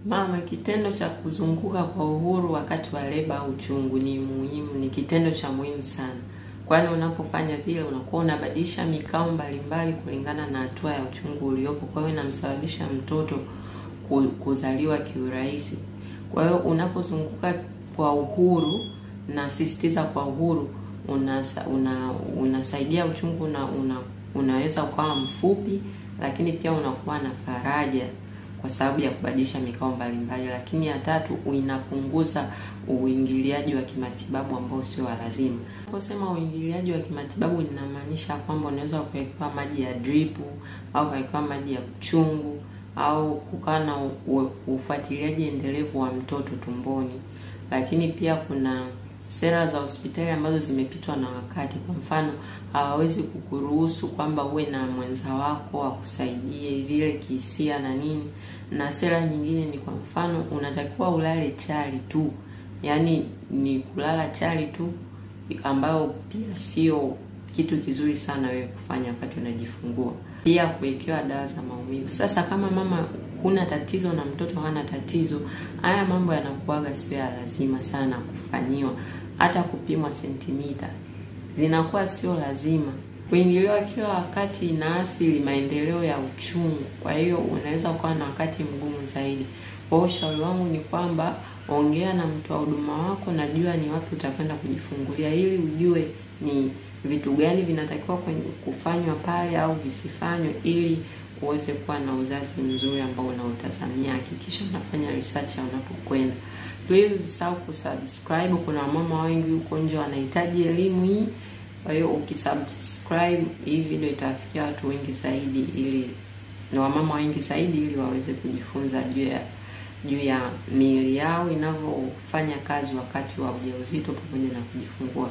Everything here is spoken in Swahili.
Mama, kitendo cha kuzunguka kwa uhuru wakati wa leba au uchungu ni muhimu, ni kitendo cha muhimu sana. Kwani unapofanya vile unakuwa unabadilisha mikao mbalimbali kulingana na hatua ya uchungu uliopo. Kwa hiyo inamsababisha mtoto kuzaliwa kiurahisi. Kwa hiyo unapozunguka kwa uhuru, na sisitiza kwa uhuru, unasaidia uchungu na unaweza kuwa mfupi, lakini pia unakuwa na faraja kwa sababu ya kubadilisha mikao mbalimbali. Lakini ya tatu, inapunguza uingiliaji wa kimatibabu ambao sio lazima. Naposema uingiliaji wa kimatibabu, ninamaanisha kwamba unaweza kuwekewa maji ya drip au kuwekewa maji ya uchungu au kukaa na ufuatiliaji endelevu wa mtoto tumboni. Lakini pia kuna sera za hospitali ambazo zimepitwa na wakati. Kwa mfano, hawawezi kukuruhusu kwamba uwe na mwenza wako akusaidie vile kihisia na nini. Na sera nyingine ni kwa mfano, unatakiwa ulale chali tu. Yaani ni kulala chali tu, ambayo pia sio kitu kizuri sana wewe kufanya wakati unajifungua. Pia kuwekewa dawa za maumivu. Sasa kama mama huna tatizo na mtoto hana tatizo, haya mambo yanakuwaga sio ya lazima sana kufanyiwa. Hata kupimwa sentimita zinakuwa sio lazima. Kuingiliwa kila wakati inaathiri maendeleo ya uchungu. Kwa hiyo unaweza kuwa na wakati mgumu zaidi. Kwa ushauri wangu ni kwamba ongea na mtu wa huduma wako, na jua ni wapi utakwenda kujifungulia, ili ujue ni vitu gani vinatakiwa kufanywa pale au visifanywe, ili uweze kuwa na uzazi mzuri ambao unaotazamia. Hakikisha unafanya research unapokwenda. Please usisahau kusubscribe. Kuna mama wengi huko nje wanahitaji elimu hii. Kwa hiyo ukisubscribe, hii video itafikia watu wengi zaidi, ili na wamama wengi zaidi, ili waweze kujifunza juu ya miili yao inavyofanya kazi wakati wa ujauzito pamoja na kujifungua.